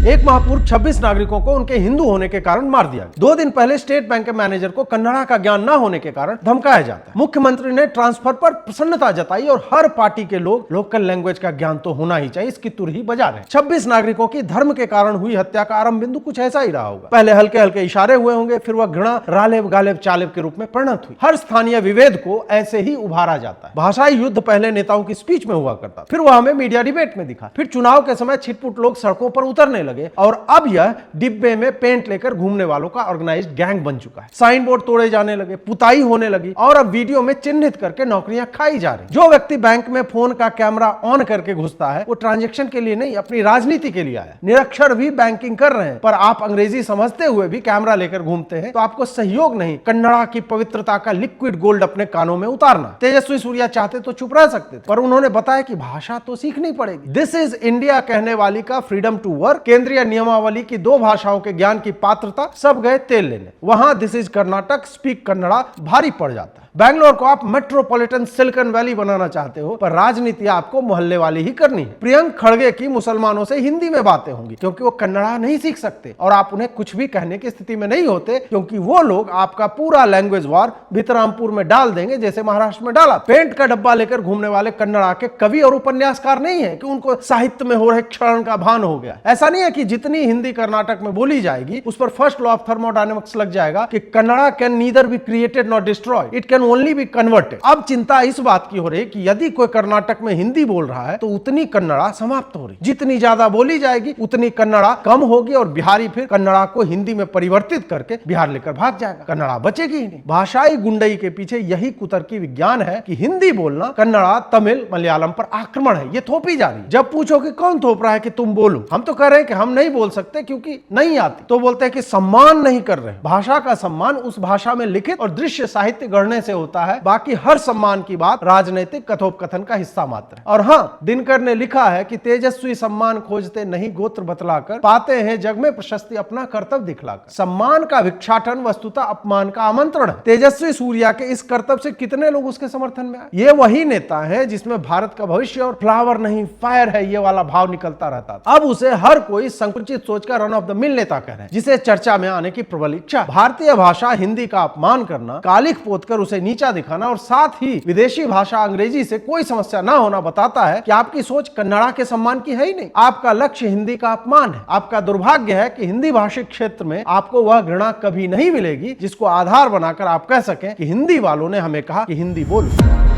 एक माह पूर्व 26 नागरिकों को उनके हिंदू होने के कारण मार दिया गया। 2 दिन पहले स्टेट बैंक के मैनेजर को कन्नड़ा का ज्ञान न होने के कारण धमकाया जाता है। मुख्यमंत्री ने ट्रांसफर पर प्रसन्नता जताई और हर पार्टी के लोग लोकल लैंग्वेज का ज्ञान तो होना ही चाहिए, इसकी तुरही बजा रहे हैं। 26 नागरिकों की धर्म के कारण हुई हत्या का आरंभ बिंदु कुछ ऐसा ही रहा होगा। पहले हल्के हल्के इशारे हुए होंगे, फिर वह घृणा रालेब गालेब चालेब के रूप में परिणत हुई। हर स्थानीय विभेद को ऐसे ही उभारा जाता है। भाषाई युद्ध पहले नेताओं की स्पीच में हुआ करता, फिर वह हमें मीडिया डिबेट में दिखा, फिर चुनाव के समय छिटपुट लोग सड़कों पर उतरने लगे और अब यह डिब्बे में पेंट लेकर घूमने वालों का ऑर्गेनाइज्ड गैंग बन चुका है। साइन बोर्ड तोड़े जाने लगे, पुताई होने लगी और अब वीडियो में चिन्हित करके नौकरियां खाई जा रही। जो व्यक्ति बैंक में फोन का कैमरा ऑन करके घुसता है वो ट्रांजैक्शन के लिए नहीं, अपनी राजनीति के लिए आया। निरक्षर भी बैंकिंग कर रहे हैं, पर आप अंग्रेजी समझते हुए भी कैमरा लेकर घूमते हैं, तो आपको सहयोग नहीं, कन्नड़ा की पवित्रता का लिक्विड गोल्ड अपने कानों में उतारना। तेजस्वी सूर्या चाहते तो चुप रह सकते थे, पर उन्होंने बताया कि भाषा तो सीखनी पड़ेगी। दिस इज इंडिया कहने वाली का फ्रीडम टू वर्क, केंद्रीय नियमावली की 2 भाषाओं के ज्ञान की पात्रता, सब गए तेल लेने। वहां this is Karnataka speak Kannada भारी पड़ जाता है। बैंगलोर को आप मेट्रोपॉलिटन सिलिकॉन वैली बनाना चाहते हो, पर राजनीति आपको मोहल्ले वाली ही करनी है। प्रियंक खड़गे की मुसलमानों से हिंदी में बातें होंगी क्योंकि वो कन्नड़ा नहीं सीख सकते और आप उन्हें कुछ भी कहने की स्थिति में नहीं होते क्योंकि वो लोग आपका पूरा लैंग्वेज वॉर भितरामपुर में डाल देंगे जैसे महाराष्ट्र में डाला। पेंट का डब्बा लेकर घूमने वाले कन्नड़ा के कवि और उपन्यासकार नहीं है कि उनको साहित्य में हो रहे क्षरण का भान हो गया। ऐसा नहीं है कि जितनी हिंदी कर्नाटक में बोली जाएगी उस पर फर्स्ट लॉ ऑफ थर्मोडायनेमिक्स लग जाएगा कि Kannada can neither be created not destroyed, it can only be converted. अब चिंता इस बात की हो रही कि यदि कोई कर्नाटक में हिंदी बोल रहा है तो उतनी कन्नड़ा समाप्त हो रही। जितनी ज्यादा बोली जाएगी उतनी कन्नड़ा कम होगी और बिहारी फिर कन्नड़ा को हिंदी में परिवर्तित करके बिहार लेकर भाग जाएगा, कन्नड़ा बचेगी ही नहीं। भाषाई गुंडई के पीछे यही कुतर्की विज्ञान है कि हिंदी बोलना कन्नड़ा, तमिल, मलयालम पर आक्रमण है, ये थोपी जा रही। जब पूछो कि कौन थोप रहा है कि तुम बोलो, हम तो कह रहे हैं कि हम नहीं बोल सकते क्योंकि नहीं आती, तो बोलते हैं कि सम्मान नहीं कर रहे। भाषा का सम्मान उस भाषा में लिखित और दृश्य साहित्य गढ़ने से होता है, बाकी हर सम्मान की बात राजनीतिक कथोपकथन का हिस्सा मात्र है। और हाँ, दिनकर ने लिखा है कि तेजस्वी सम्मान खोजते नहीं गोत्र बतलाकर, पाते हैं जग में प्रशस्ति अपना कर्तव्य दिखलाकर। सम्मान का भिक्षाटन वस्तुतः अपमान का आमंत्रण है। तेजस्वी सूर्या के इस कर्तव्य से कितने लोग उसके समर्थन में आए? ये वही नेता है जिसमें भारत का भविष्य और फ्लावर नहीं फायर है ये वाला भाव निकलता रहता था। अब उसे हर कोई संकुचित सोच का रन ऑफ द मिल नेता कह रहे हैं, जिसे चर्चा में आने की प्रबल इच्छा। भारतीय भाषा हिंदी का अपमान करना, कालिख पोतकर उसे नीचा दिखाना और साथ ही विदेशी भाषा अंग्रेजी से कोई समस्या ना होना बताता है कि आपकी सोच कन्नड़ा के सम्मान की है ही नहीं। आपका लक्ष्य हिंदी का अपमान है। आपका दुर्भाग्य है कि हिंदी भाषिक क्षेत्र में आपको वह घृणा कभी नहीं मिलेगी जिसको आधार बनाकर आप कह सकें कि हिंदी वालों ने हमें कहा कि हिंदी बोलो।